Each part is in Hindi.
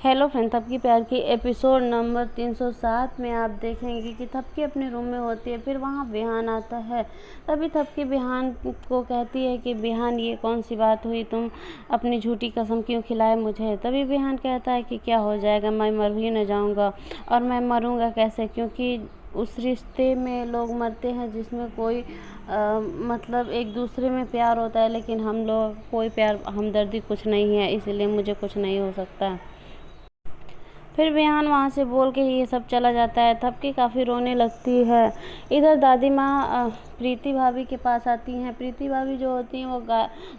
हेलो फ्रेंड, थपकी प्यार की एपिसोड नंबर 307 में आप देखेंगे कि थपकी अपने रूम में होती है। फिर वहाँ बिहान आता है। तभी थपकी बिहान को कहती है कि बिहान, ये कौन सी बात हुई, तुम अपनी झूठी कसम क्यों खिलाए मुझे। तभी बिहान कहता है कि क्या हो जाएगा, मैं मर ही न जाऊँगा। और मैं मरूँगा कैसे, क्योंकि उस रिश्ते में लोग मरते हैं जिसमें कोई मतलब एक दूसरे में प्यार होता है, लेकिन हम लोग कोई प्यार हमदर्दी कुछ नहीं है, इसलिए मुझे कुछ नहीं हो सकता। फिर बिहान वहाँ से बोल के ये सब चला जाता है। थपकी काफ़ी रोने लगती है। इधर दादी माँ प्रीति भाभी के पास आती हैं। प्रीति भाभी जो होती हैं वो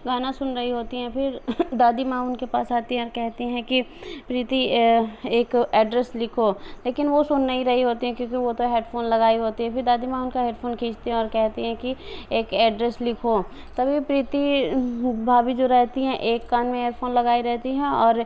गाना सुन रही होती हैं। फिर दादी माँ उनके पास आती हैं और कहती हैं कि प्रीति एक एड्रेस लिखो, लेकिन वो सुन नहीं रही होती हैं क्योंकि वो तो हेडफोन लगाई होती है। फिर दादी माँ उनका हेडफोन खींचती हैं और कहती हैं कि एक एड्रेस लिखो। तभी प्रीति भाभी जो रहती हैं एक कान में एयरफोन लगाई रहती हैं और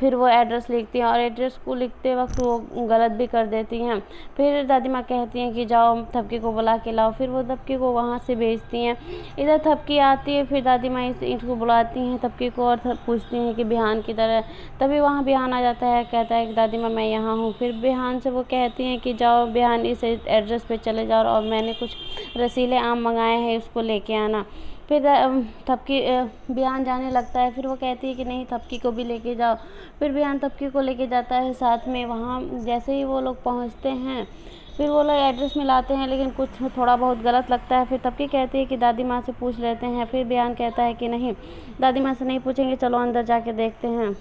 फिर वो एड्रेस लिखती हैं और एड्रेस को लिखते वक्त वो गलत भी कर देती हैं। फिर दादी माँ कहती हैं कि जाओ थपकी को बुला के लाओ। फिर वो थपकी को वहाँ से भेजती हैं। इधर थपकी आती है। फिर दादी माँ इसको बुलाती हैं थपकी को और पूछती हैं कि बिहान की तरह। तभी वहाँ बिहान आ जाता है, कहता है कि दादी माँ मैं यहाँ हूँ। फिर बिहान से वो कहती हैं कि जाओ बिहान इस एड्रेस पे चले जाओ और मैंने कुछ रसीले आम मंगाए हैं, उसको लेके आना। फिर थपकी बिहान जाने लगता है। फिर वो कहती है कि नहीं, थपकी को भी लेके जाओ। फिर बिहान थपकी को लेके जाता है साथ में। वहाँ जैसे ही वो लोग पहुँचते हैं, फिर वो लोग एड्रेस मिलाते हैं, लेकिन कुछ थोड़ा बहुत गलत लगता है। फिर थपकी कहती है कि दादी माँ से पूछ लेते हैं। फिर बिहान कहता है कि नहीं, दादी माँ से नहीं पूछेंगे, चलो अंदर जाके देखते हैं।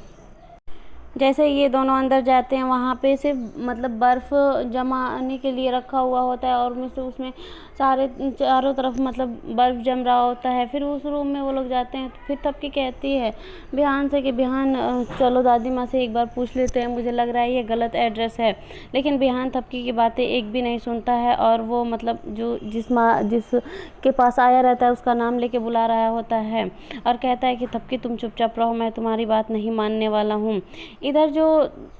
जैसे ये दोनों अंदर जाते हैं, वहाँ पे सिर्फ मतलब बर्फ़ जमाने के लिए रखा हुआ होता है और उसमें सारे चारों तरफ मतलब बर्फ़ जम रहा होता है। फिर उस रूम में वो लोग जाते हैं। फिर थपकी कहती है बिहान से कि बिहान चलो दादी माँ से एक बार पूछ लेते हैं, मुझे लग रहा है ये गलत एड्रेस है। लेकिन बिहान थपकी की बातें एक भी नहीं सुनता है और वो मतलब जो जिसके पास आया रहता है उसका नाम लेके बुला रहा होता है और कहता है कि थपकी तुम चुपचाप रहो, मैं तुम्हारी बात नहीं मानने वाला हूँ। इधर जो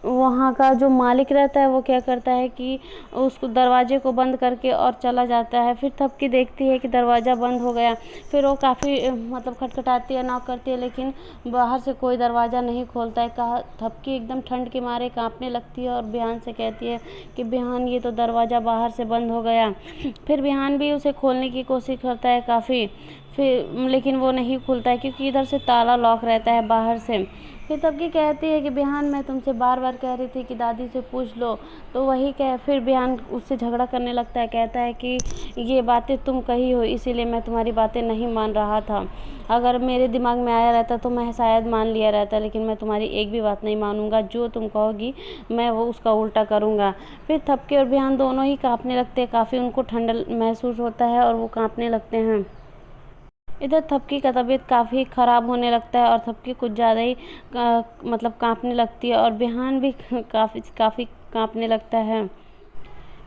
वहाँ का जो मालिक रहता है वो क्या करता है कि उसको दरवाजे को बंद करके और चला जाता है। फिर थपकी देखती है कि दरवाज़ा बंद हो गया। फिर वो काफ़ी मतलब खटखटाती है, नॉक करती है, लेकिन बाहर से कोई दरवाज़ा नहीं खोलता है। थपकी एकदम ठंड के मारे काँपने लगती है और बिहान से कहती है कि बिहान ये तो दरवाज़ा बाहर से बंद हो गया। फिर बिहान भी उसे खोलने की कोशिश करता है काफ़ी, फिर लेकिन वो नहीं खुलता है क्योंकि इधर से ताला लॉक रहता है बाहर से। फिर थपकी कहती है कि बिहान मैं तुमसे बार बार कह रही थी कि दादी से पूछ लो, तो वही फिर बिहान उससे झगड़ा करने लगता है। कहता है कि ये बातें तुम कही हो, इसीलिए मैं तुम्हारी बातें नहीं मान रहा था। अगर मेरे दिमाग में आया रहता तो मैं शायद मान लिया रहता, लेकिन मैं तुम्हारी एक भी बात नहीं मानूंगा। जो तुम कहोगी मैं वो उसका उल्टा करूँगा। फिर थपकी और बिहान दोनों ही काँपने लगते हैं। काफ़ी उनको ठंड महसूस होता है और वो काँपने लगते हैं। इधर थपकी का तबीयत काफ़ी ख़राब होने लगता है और थपकी कुछ ज़्यादा ही मतलब काँपने लगती है और बिहान भी काफ़ी काँपने लगता है।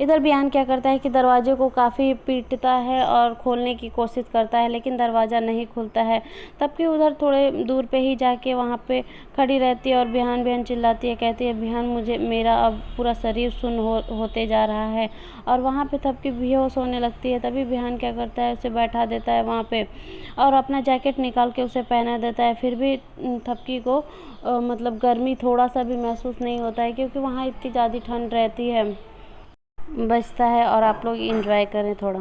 इधर बिहान क्या करता है कि दरवाजे को काफ़ी पीटता है और खोलने की कोशिश करता है, लेकिन दरवाज़ा नहीं खुलता है। तबकी उधर थोड़े दूर पे ही जाके वहाँ पे खड़ी रहती है और बिहान बिहान चिल्लाती है, कहती है बिहान मुझे मेरा अब पूरा शरीर सुन्न होते जा रहा है। और वहाँ पे थपकी बेहोश होने लगती है। तभी बिहान क्या करता है, उसे बैठा देता है वहाँ पे और अपना जैकेट निकाल के उसे पहना देता है। फिर भी थपकी को मतलब गर्मी थोड़ा सा भी महसूस नहीं होता है क्योंकि वहाँ इतनी ज़्यादा ठंड रहती है। बचता है और आप लोग एंजॉय करें थोड़ा।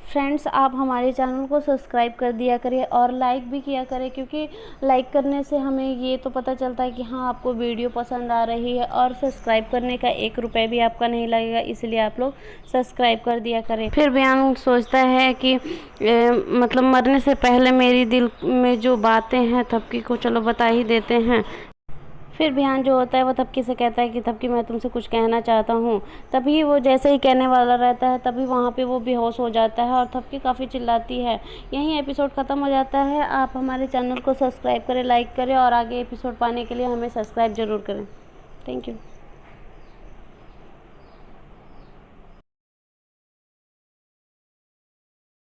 फ्रेंड्स, आप हमारे चैनल को सब्सक्राइब कर दिया करिए और लाइक भी किया करें, क्योंकि लाइक करने से हमें ये तो पता चलता है कि हाँ आपको वीडियो पसंद आ रही है। और सब्सक्राइब करने का 1 रुपये भी आपका नहीं लगेगा, इसलिए आप लोग सब्सक्राइब कर दिया करें। फिर बिहान सोचता है कि मतलब मरने से पहले मेरी दिल में जो बातें हैं थपकी को चलो बता ही देते हैं। फिर बिहान जो होता है वो थपकी से कहता है कि थपकी मैं तुमसे कुछ कहना चाहता हूँ। तभी वो जैसे ही कहने वाला रहता है तभी वहाँ पे वो बेहोश हो जाता है और थपकी काफ़ी चिल्लाती है। यहीं एपिसोड ख़त्म हो जाता है। आप हमारे चैनल को सब्सक्राइब करें, लाइक करें और आगे एपिसोड पाने के लिए हमें सब्सक्राइब ज़रूर करें। Thank you.